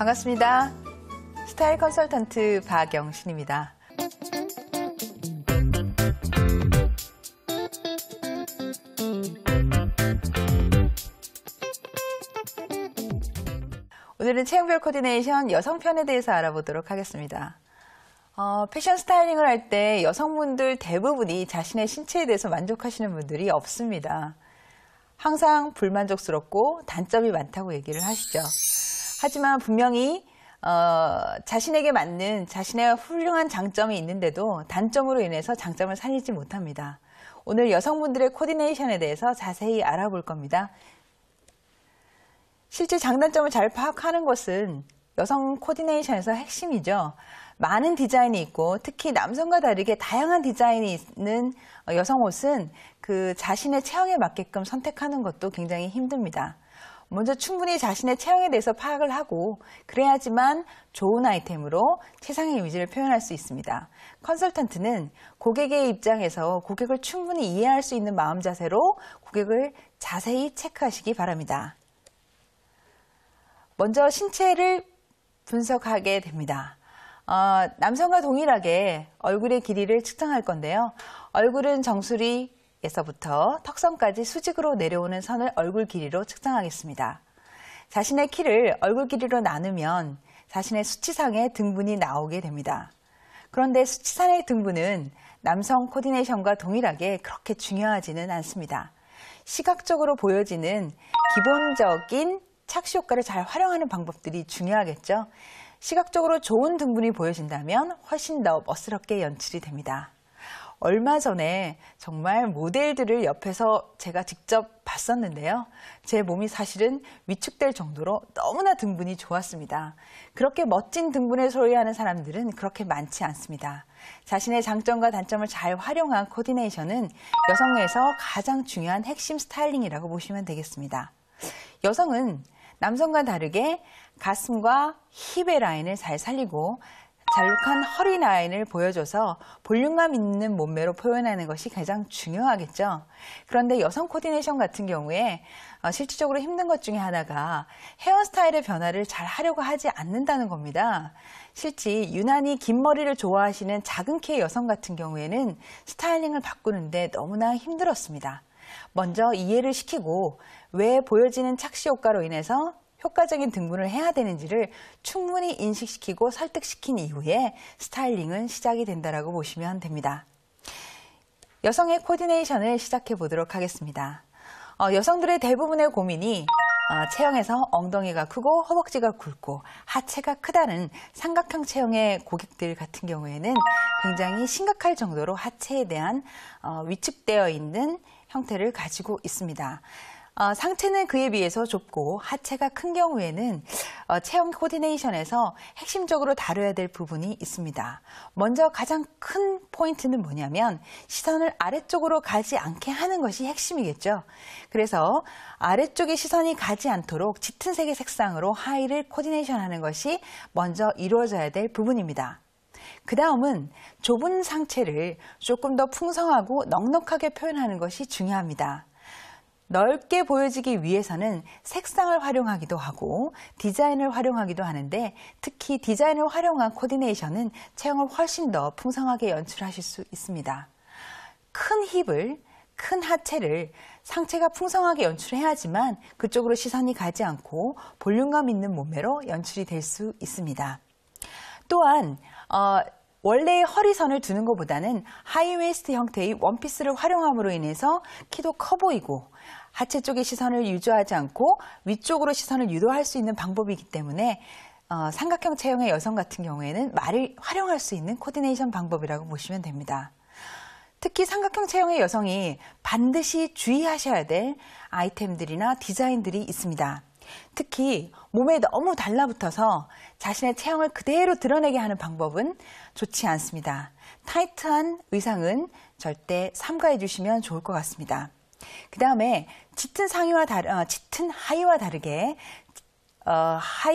반갑습니다. 스타일 컨설턴트 박영신입니다. 오늘은 체형별 코디네이션 여성편에 대해서 알아보도록 하겠습니다. 패션 스타일링을 할 때 여성분들 대부분이 자신의 신체에 대해서 만족하시는 분들이 없습니다. 항상 불만족스럽고 단점이 많다고 얘기를 하시죠. 하지만 분명히 자신에게 맞는 자신의 훌륭한 장점이 있는데도 단점으로 인해서 장점을 살리지 못합니다. 오늘 여성분들의 코디네이션에 대해서 자세히 알아볼 겁니다. 실제 장단점을 잘 파악하는 것은 여성 코디네이션에서 핵심이죠. 많은 디자인이 있고 특히 남성과 다르게 다양한 디자인이 있는 여성 옷은 그 자신의 체형에 맞게끔 선택하는 것도 굉장히 힘듭니다. 먼저 충분히 자신의 체형에 대해서 파악을 하고 그래야지만 좋은 아이템으로 최상의 이미지를 표현할 수 있습니다. 컨설턴트는 고객의 입장에서 고객을 충분히 이해할 수 있는 마음 자세로 고객을 자세히 체크하시기 바랍니다. 먼저 신체를 분석하게 됩니다. 남성과 동일하게 얼굴의 길이를 측정할 건데요. 얼굴은 정수리에서부터 턱선까지 수직으로 내려오는 선을 얼굴 길이로 측정하겠습니다. 자신의 키를 얼굴 길이로 나누면 자신의 수치상의 등분이 나오게 됩니다. 그런데 수치상의 등분은 남성 코디네이션과 동일하게 그렇게 중요하지는 않습니다. 시각적으로 보여지는 기본적인 착시 효과를 잘 활용하는 방법들이 중요하겠죠. 시각적으로 좋은 등분이 보여진다면 훨씬 더 멋스럽게 연출이 됩니다. 얼마 전에 정말 모델들을 옆에서 제가 직접 봤었는데요. 제 몸이 사실은 위축될 정도로 너무나 등분이 좋았습니다. 그렇게 멋진 등분을 소유하는 사람들은 그렇게 많지 않습니다. 자신의 장점과 단점을 잘 활용한 코디네이션은 여성에서 가장 중요한 핵심 스타일링이라고 보시면 되겠습니다. 여성은 남성과 다르게 가슴과 힙의 라인을 잘 살리고 잘록한 허리 라인을 보여줘서 볼륨감 있는 몸매로 표현하는 것이 가장 중요하겠죠. 그런데 여성 코디네이션 같은 경우에 실질적으로 힘든 것 중에 하나가 헤어스타일의 변화를 잘 하려고 하지 않는다는 겁니다. 실제 유난히 긴 머리를 좋아하시는 작은 키의 여성 같은 경우에는 스타일링을 바꾸는데 너무나 힘들었습니다. 먼저 이해를 시키고 왜 보여지는 착시 효과로 인해서 효과적인 등분을 해야 되는지를 충분히 인식시키고 설득시킨 이후에 스타일링은 시작이 된다고 보시면 됩니다. 여성의 코디네이션을 시작해 보도록 하겠습니다. 여성들의 대부분의 고민이 체형에서 엉덩이가 크고 허벅지가 굵고 하체가 크다는 삼각형 체형의 고객들 같은 경우에는 굉장히 심각할 정도로 하체에 대한 위축되어 있는 형태를 가지고 있습니다. 상체는 그에 비해서 좁고 하체가 큰 경우에는 체형 코디네이션에서 핵심적으로 다뤄야 될 부분이 있습니다. 먼저 가장 큰 포인트는 뭐냐면 시선을 아래쪽으로 가지 않게 하는 것이 핵심이겠죠. 그래서 아래쪽에 시선이 가지 않도록 짙은 색의 색상으로 하의를 코디네이션 하는 것이 먼저 이루어져야 될 부분입니다. 그 다음은 좁은 상체를 조금 더 풍성하고 넉넉하게 표현하는 것이 중요합니다. 넓게 보여지기 위해서는 색상을 활용하기도 하고 디자인을 활용하기도 하는데 특히 디자인을 활용한 코디네이션은 체형을 훨씬 더 풍성하게 연출하실 수 있습니다. 큰 힙을, 큰 하체를 상체가 풍성하게 연출해야지만 그쪽으로 시선이 가지 않고 볼륨감 있는 몸매로 연출이 될 수 있습니다. 또한 원래의 허리선을 두는 것보다는 하이웨이스트 형태의 원피스를 활용함으로 인해서 키도 커 보이고 하체 쪽의 시선을 유도하지 않고 위쪽으로 시선을 유도할 수 있는 방법이기 때문에 삼각형 체형의 여성 같은 경우에는 말을 활용할 수 있는 코디네이션 방법이라고 보시면 됩니다. 특히 삼각형 체형의 여성이 반드시 주의하셔야 될 아이템들이나 디자인들이 있습니다. 특히 몸에 너무 달라붙어서 자신의 체형을 그대로 드러내게 하는 방법은 좋지 않습니다. 타이트한 의상은 절대 삼가해 주시면 좋을 것 같습니다. 그 다음에 짙은 하의와 다르게